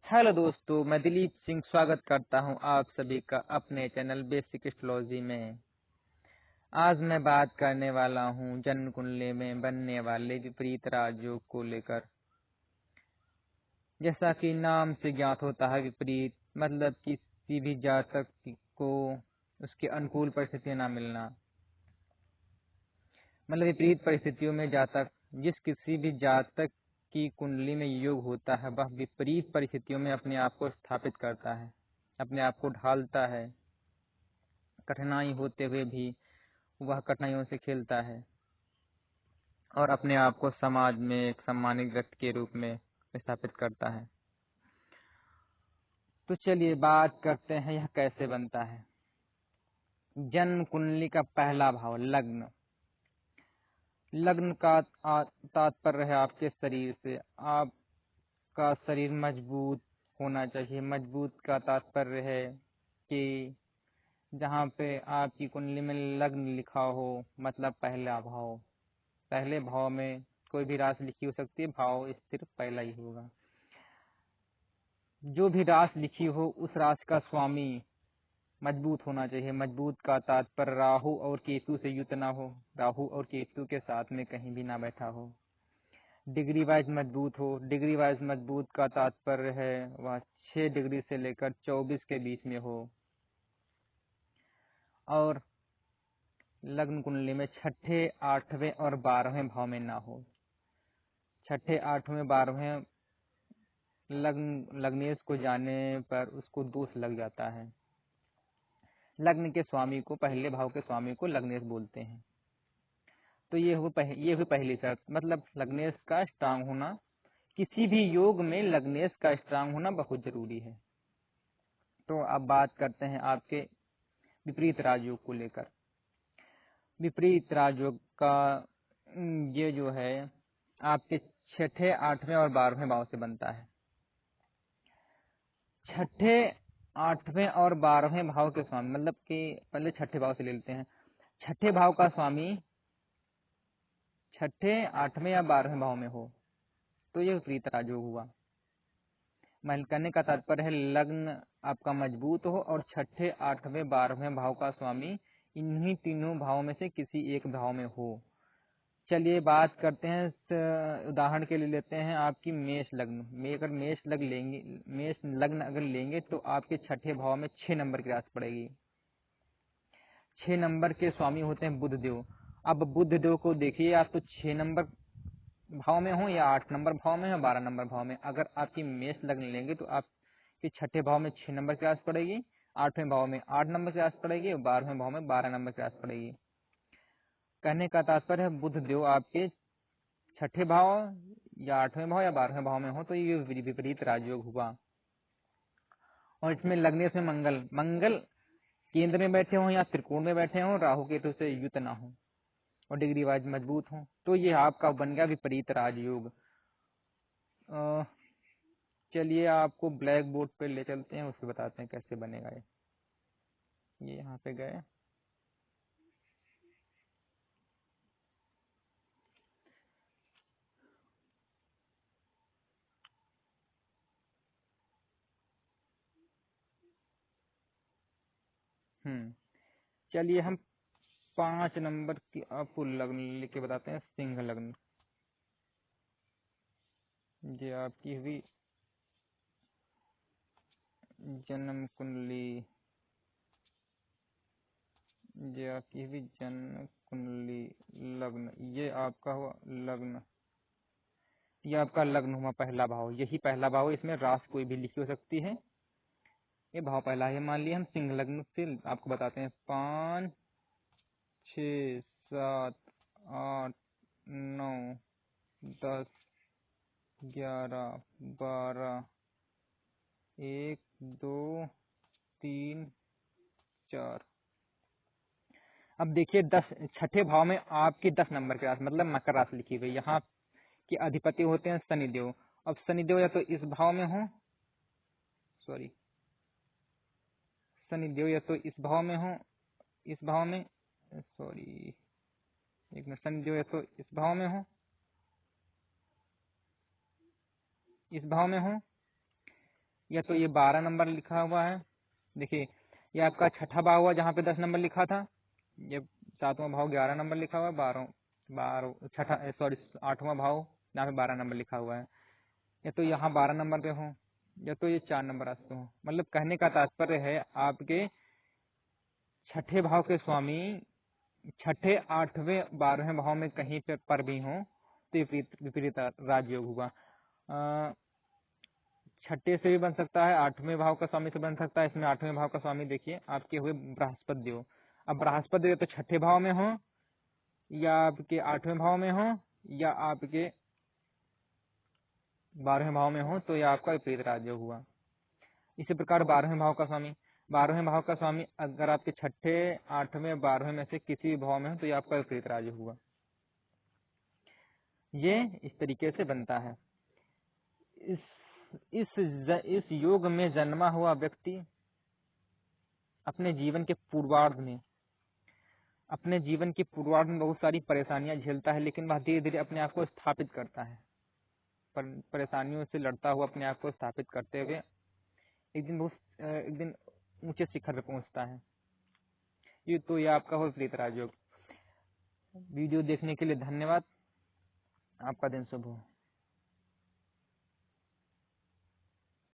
Hello दोस्तों, मैं दिलीप सिंह स्वागत करता हूं आप सभी का अपने चैनल बेसिक एस्ट्रोलॉजी में। आज मैं बात करने वाला हूं जन्म कुंडली में बनने वाले विपरीत राजयोग को लेकर। जैसा कि नाम से ज्ञात होता है, विपरीत मतलब किसी भी जातक को उसके अनुकूल परिस्थितियां ना मिलना। मतलब विपरीत परिस्थितियों में जातक, जिस किसी भी जातक की कुंडली में योग होता है वह विपरीत परिस्थितियों में अपने आप को स्थापित करता है, अपने आप को ढालता है। कठिनाई होते हुए भी वह कठिनाइयों से खेलता है और अपने आप को समाज में एक सम्मानित व्यक्ति के रूप में स्थापित करता है। तो चलिए बात करते हैं यह कैसे बनता है। जन्म कुंडली का पहला भाव लग्न। लग्न का तात्पर्य है आपके शरीर से। आपका शरीर मजबूत होना चाहिए। मजबूत का तात्पर्य है कि जहाँ पे आपकी कुंडली में लग्न लिखा हो, मतलब पहला भाव। पहले भाव में कोई भी राशि लिखी हो सकती है, भाव स्थिर पहला ही होगा। जो भी राशि लिखी हो उस राशि का स्वामी मजबूत होना चाहिए। मजबूत का तात्पर्य राहु और केतु से युक्त ना हो, राहु और केतु के साथ में कहीं भी ना बैठा हो। डिग्री वाइज मजबूत हो। डिग्री वाइज मजबूत का तात्पर्य है वह 6 डिग्री से लेकर 24 के बीच में हो। और लग्न कुंडली में छठे, 8वें और 12वें भाव में ना हो। छठे, 8वें, 12वें लग्नेश को जाने पर उसको दोष लग जाता है। लग्न के स्वामी को, पहले भाव के स्वामी को लग्नेश बोलते हैं। तो ये हुई पहली शर्त, मतलब लग्नेश का स्ट्रांग होना। किसी भी योग में लग्नेश का स्ट्रांग होना बहुत जरूरी है। तो अब बात करते हैं आपके विपरीत राजयोग को लेकर। विपरीत राजयोग का ये जो है आपके छठे, 8वें और 12वें भाव से बनता है। छठे, 8वें और 12वें भाव के स्वामी, मतलब कि पहले छठे भाव से ले लेते हैं। छठे भाव का स्वामी छठे, 8वें या 12वें भाव में हो तो ये विपरीत राजयोग हुआ। महल करने का तात्पर्य है लग्न आपका मजबूत हो और छठे, 8वें, 12वें भाव का स्वामी इन्हीं तीनों भावों में से किसी एक भाव में हो। चलिए बात करते हैं, उदाहरण के लिए लेते हैं आपकी मेष लग्न। अगर मेष लग्न अगर लेंगे तो आपके छठे भाव में 6 नंबर की राशि पड़ेगी। 6 नंबर के स्वामी होते हैं बुध देव। अब बुध देव को देखिए, आप तो 6 नंबर भाव में हो या 8 नंबर भाव में या 12 नंबर भाव में। अगर आपकी मेष लग्न लेंगे तो आपके छठे भाव में 6 नंबर की राशि पड़ेगी, 8वें भाव में 8 नंबर की राशि पड़ेगी और 12वें भाव में 12 नंबर की राशि पड़ेगी। कहने का तात्पर्य है बुध देव आपके छठे भाव या 8वें भाव या 12वें भाव में हो तो ये विपरीत राजयोग हुआ। और इसमें लग्नेश में मंगल केंद्र में बैठे हो या त्रिकोण में बैठे हो, राहु केतु से युक्त ना हो और डिग्री वाइज मजबूत हो, तो ये आपका बन गया विपरीत राजयोग। चलिए आपको ब्लैक बोर्ड पे ले चलते हैं, उससे बताते हैं कैसे बनेगा ये यहाँ पे गए। चलिए हम 5 नंबर की आपको लग्न लिख के बताते हैं। सिंह लग्न, ये आपकी हुई जन्म कुंडली। ये आपकी हुई जन्म कुंडली लग्न। ये आपका हुआ लग्न, ये आपका लग्न हुआ पहला भाव। यही पहला भाव, इसमें राशि कोई भी लिखी हो सकती है। ये भाव पहला है। मान लिया हम सिंह लग्न से आपको बताते हैं 5, 6, 7, 8, 9, 10, 11, 12, 1, 2, 3, 4। अब देखिए 10 छठे भाव में आपकी 10 नंबर की राशि, मतलब मकर राशि लिखी हुई। यहाँ के अधिपति होते हैं शनिदेव। अब शनिदेव या तो इस भाव में हो, सॉरी, शनिदेव या तो इस भाव में हो, इस भाव में, सॉरी एक मिनट, शनिदेव या तो इस भाव में हो, इस भाव में हो, या तो ये 12 नंबर लिखा हुआ है, देखिए ये आपका छठा भाव हुआ जहाँ पे 10 नंबर लिखा था, ये सातवां भाव 11 नंबर लिखा हुआ है, 8वां भाव यहाँ पे 12 नंबर लिखा हुआ है, या तो यहाँ 12 नंबर पे हो या तो ये 4 नंबर रास्ते हो। मतलब कहने का तात्पर्य है आपके छठे भाव के स्वामी छठे, 8वें, 12वें भाव में कहीं पर भी हो तो ये विपरीत राजयोग हुआ। छठे से भी बन सकता है, 8वें भाव का स्वामी से बन सकता है। इसमें 8वें भाव का स्वामी देखिए आपके हुए बृहस्पति देव। अब बृहस्पति देव तो छठे भाव में हो या आपके 8वें भाव में हो या आपके 12वें भाव में हो तो यह आपका विपरीत राजयोग हुआ। इसी प्रकार 12वें भाव का स्वामी, 12वें भाव का स्वामी अगर आपके छठे, 8वें, 12वें में से किसी भी भाव में हो तो यह आपका विपरीत राजयोग हुआ। ये इस तरीके से बनता है। इस योग में जन्मा हुआ व्यक्ति अपने जीवन के पूर्वार्ध में बहुत सारी परेशानियां झेलता है, लेकिन वह धीरे धीरे अपने आप को स्थापित करता है। परेशानियों से लड़ता हुआ अपने आप को स्थापित करते हुए एक दिन ऊंचे शिखर पे पहुंचता है। ये आपका हो विपरीत राजयोग। वीडियो देखने के लिए धन्यवाद। आपका दिन शुभ हो।